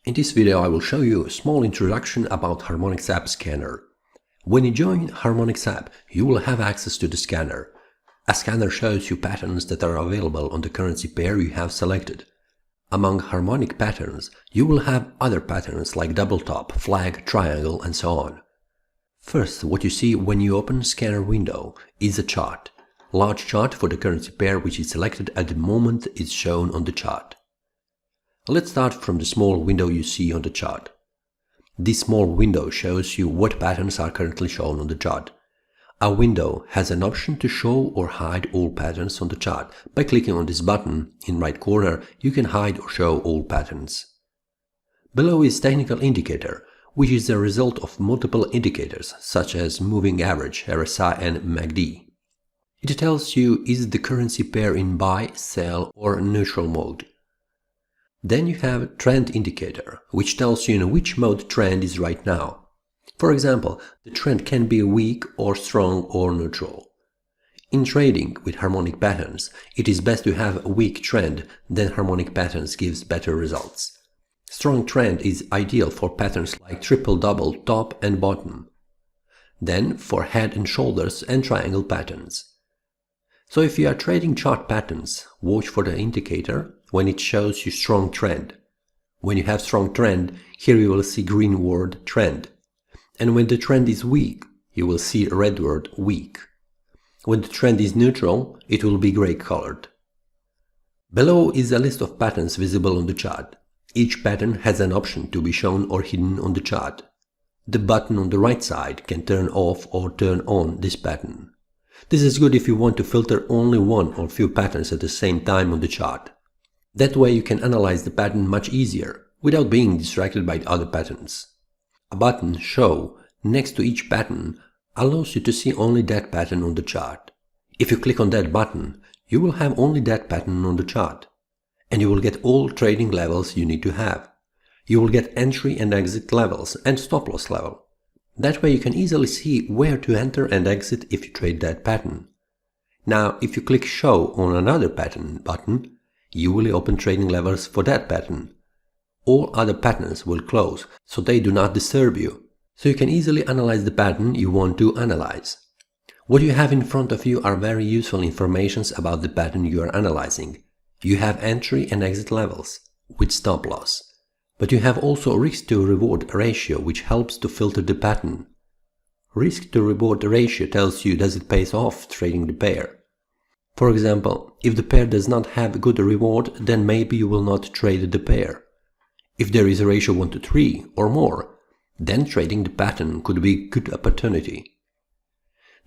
In this video I will show you a small introduction about Harmonics app scanner. When you join Harmonics app, you will have access to the scanner. A scanner shows you patterns that are available on the currency pair you have selected. Among harmonic patterns, you will have other patterns like double top, flag, triangle, and so on. First, what you see when you open scanner window is a chart. Large chart for the currency pair which is selected at the moment is shown on the chart. Let's start from the small window you see on the chart. This small window shows you what patterns are currently shown on the chart. A window has an option to show or hide all patterns on the chart. By clicking on this button in right corner, you can hide or show all patterns. Below is technical indicator, which is the result of multiple indicators such as moving average, RSI and MACD. It tells you is the currency pair in buy, sell or neutral mode. Then you have trend indicator, which tells you in which mode trend is right now. For example, the trend can be weak or strong or neutral. In trading with harmonic patterns, it is best to have a weak trend, then harmonic patterns gives better results. Strong trend is ideal for patterns like triple-double, top and bottom. Then for head and shoulders and triangle patterns. So if you are trading chart patterns, watch for the indicator when it shows you strong trend. When you have strong trend, here you will see green word trend. And when the trend is weak, you will see red word weak. When the trend is neutral, it will be gray colored. Below is a list of patterns visible on the chart. Each pattern has an option to be shown or hidden on the chart. The button on the right side can turn off or turn on this pattern. This is good if you want to filter only one or few patterns at the same time on the chart. That way you can analyze the pattern much easier, without being distracted by the other patterns. A button Show next to each pattern allows you to see only that pattern on the chart. If you click on that button, you will have only that pattern on the chart. And you will get all trading levels you need to have. You will get entry and exit levels and stop loss level. That way you can easily see where to enter and exit if you trade that pattern. Now, if you click Show on another pattern button, you will open trading levels for that pattern. All other patterns will close, so they do not disturb you. So you can easily analyze the pattern you want to analyze. What you have in front of you are very useful informations about the pattern you are analyzing. You have entry and exit levels with stop loss. But you have also risk to reward ratio, which helps to filter the pattern. Risk to reward ratio tells you does it pay off trading the pair. For example, if the pair does not have a good reward, then maybe you will not trade the pair. If there is a ratio 1 to 3 or more, then trading the pattern could be a good opportunity.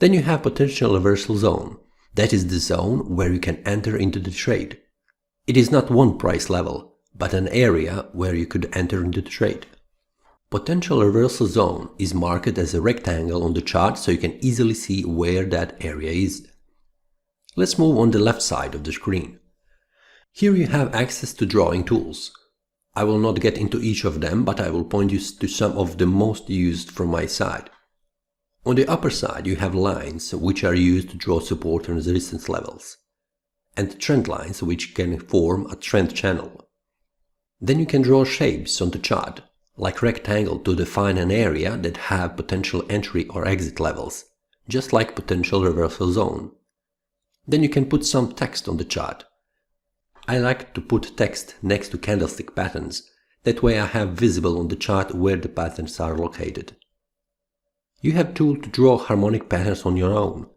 Then you have potential reversal zone. That is the zone where you can enter into the trade. It is not one price level, but an area where you could enter into the trade. Potential reversal zone is marked as a rectangle on the chart so you can easily see where that area is. Let's move on the left side of the screen. Here you have access to drawing tools. I will not get into each of them, but I will point you to some of the most used from my side. On the upper side you have lines which are used to draw support and resistance levels, and trend lines which can form a trend channel. Then you can draw shapes on the chart, like rectangle to define an area that have potential entry or exit levels, just like potential reversal zone. Then you can put some text on the chart. I like to put text next to candlestick patterns, that way I have visible on the chart where the patterns are located. You have tool to draw harmonic patterns on your own.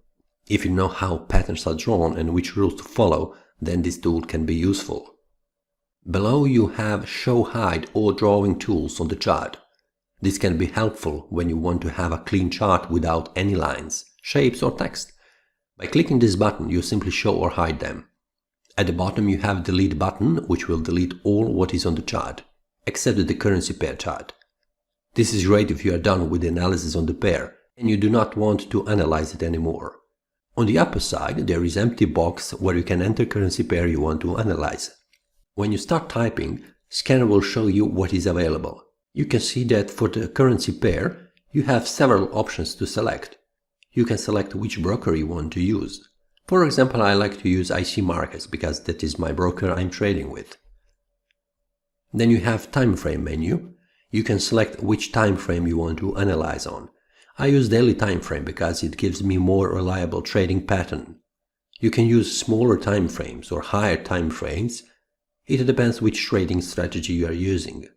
If you know how patterns are drawn and which rules to follow, then this tool can be useful. Below you have Show, Hide or drawing tools on the chart. This can be helpful when you want to have a clean chart without any lines, shapes or text. By clicking this button, you simply show or hide them. At the bottom you have Delete button, which will delete all what is on the chart, except the currency pair chart. This is great if you are done with the analysis on the pair and you do not want to analyze it anymore. On the upper side there is empty box where you can enter currency pair you want to analyze. When you start typing, scanner will show you what is available. You can see that for the currency pair you have several options to select. You can select which broker you want to use. For example, I like to use IC Markets because that is my broker I'm trading with. Then you have time frame menu. You can select which time frame you want to analyze on. I use daily time frame because it gives me more reliable trading pattern. You can use smaller time frames or higher time frames. It depends which trading strategy you are using.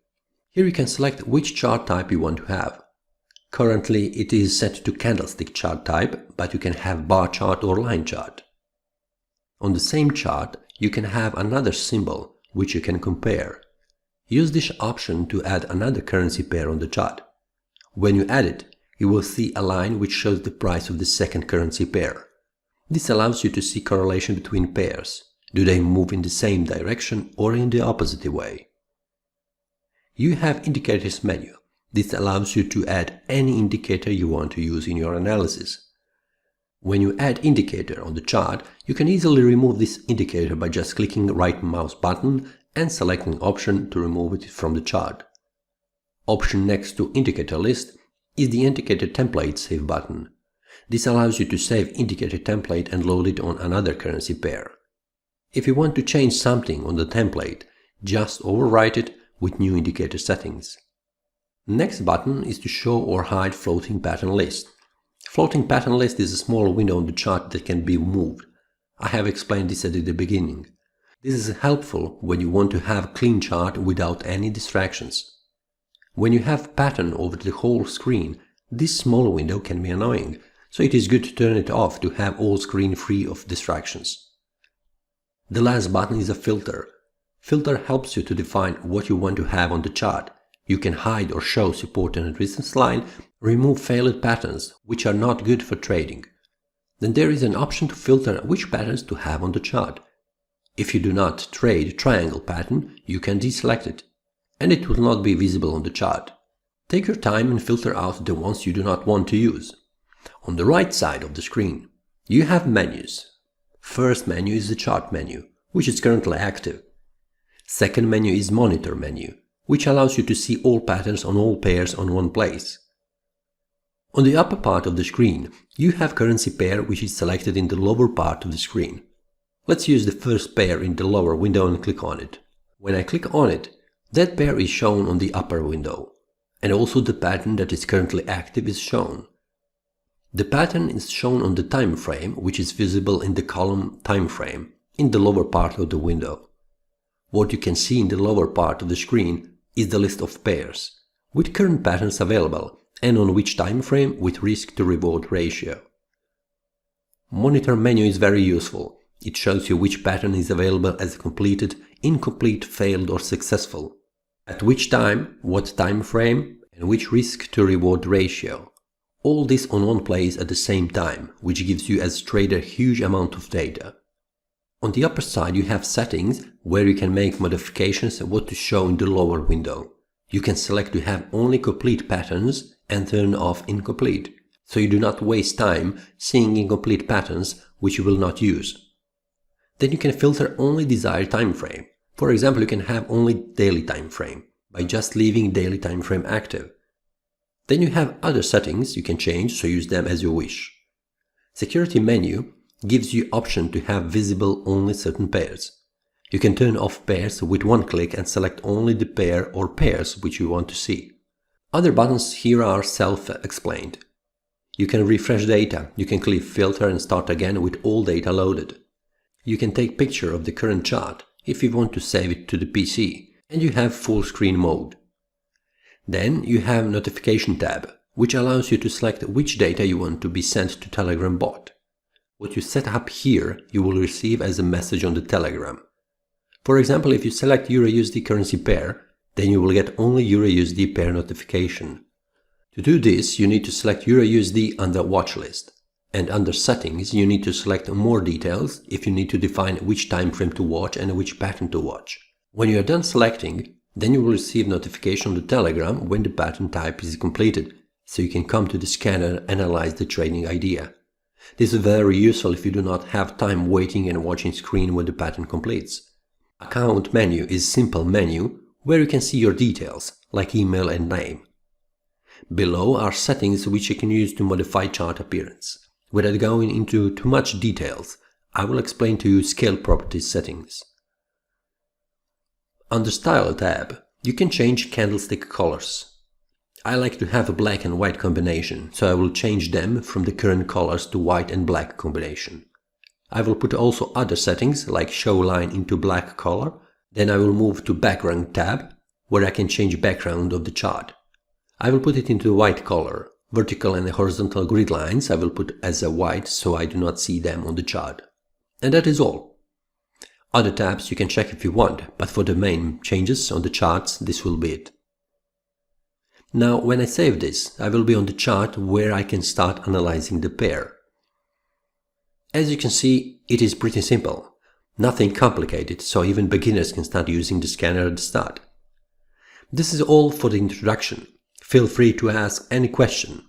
Here you can select which chart type you want to have. Currently it is set to candlestick chart type, but you can have bar chart or line chart. On the same chart, you can have another symbol which you can compare. Use this option to add another currency pair on the chart. When you add it, you will see a line which shows the price of the second currency pair. This allows you to see correlation between pairs. Do they move in the same direction or in the opposite way? You have Indicators menu. This allows you to add any indicator you want to use in your analysis. When you add indicator on the chart, you can easily remove this indicator by just clicking the right mouse button and selecting option to remove it from the chart. Option next to indicator list is the indicator template save button. This allows you to save indicator template and load it on another currency pair. If you want to change something on the template, just overwrite it with new indicator settings. Next button is to show or hide floating pattern list. Floating pattern list is a small window on the chart that can be moved. I have explained this at the beginning. This is helpful when you want to have a clean chart without any distractions. When you have pattern over the whole screen, this small window can be annoying, so it is good to turn it off to have all screen free of distractions. The last button is a filter. Filter helps you to define what you want to have on the chart. You can hide or show support and resistance line, remove failed patterns which are not good for trading. Then there is an option to filter which patterns to have on the chart. If you do not trade triangle pattern, you can deselect it, and it will not be visible on the chart. Take your time and filter out the ones you do not want to use. On the right side of the screen, you have menus. First menu is the chart menu, which is currently active. Second menu is monitor menu, which allows you to see all patterns on all pairs on one place. On the upper part of the screen, you have currency pair which is selected in the lower part of the screen. Let's use the first pair in the lower window and click on it. When I click on it, that pair is shown on the upper window, and also the pattern that is currently active is shown. The pattern is shown on the time frame, which is visible in the column time frame in the lower part of the window. What you can see in the lower part of the screen is the list of pairs with current patterns available and on which time frame with risk to reward ratio. Monitor menu is very useful. It shows you which pattern is available as completed, incomplete, failed or successful, at which time, what time frame and which risk to reward ratio. All this on one place at the same time, which gives you as a trader huge amount of data. On the upper side you have settings where you can make modifications and what to show in the lower window. You can select to have only complete patterns and turn off incomplete, so you do not waste time seeing incomplete patterns which you will not use. Then you can filter only desired time frame. For example, you can have only daily time frame by just leaving daily time frame active. Then you have other settings you can change, so use them as you wish. Security menu gives you option to have visible only certain pairs. You can turn off pairs with one click and select only the pair or pairs which you want to see. Other buttons here are self-explained. You can refresh data, you can click filter and start again with all data loaded. You can take picture of the current chart if you want to save it to the PC, and you have full screen mode. Then you have notification tab, which allows you to select which data you want to be sent to Telegram bot. What you set up here you will receive as a message on the Telegram. For example, if you select EURUSD currency pair, then you will get only EURUSD pair notification. To do this, you need to select EURUSD under watch list. And under settings, you need to select more details if you need to define which time frame to watch and which pattern to watch. When you are done selecting, then you will receive notification on the Telegram when the pattern type is completed, so you can come to the scanner and analyze the trading idea. This is very useful if you do not have time waiting and watching screen when the pattern completes. Account menu is simple menu where you can see your details, like email and name. Below are settings which you can use to modify chart appearance. Without going into too much details, I will explain to you scale properties settings. Under Style tab, You can change candlestick colors. I like to have a black and white combination, so I will change them from the current colors to white and black combination. I will put also other settings like show line into black color. Then I will move to background tab, where I can change background of the chart. I will put it into white color. Vertical and horizontal grid lines I will put as a white so I do not see them on the chart. And that is all. Other tabs you can check if you want, but for the main changes on the charts, this will be it. Now when I save this, I will be on the chart where I can start analyzing the pair. As you can see, it is pretty simple. Nothing complicated, so even beginners can start using the scanner at the start. This is all for the introduction. Feel free to ask any question.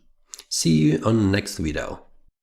See you on the next video.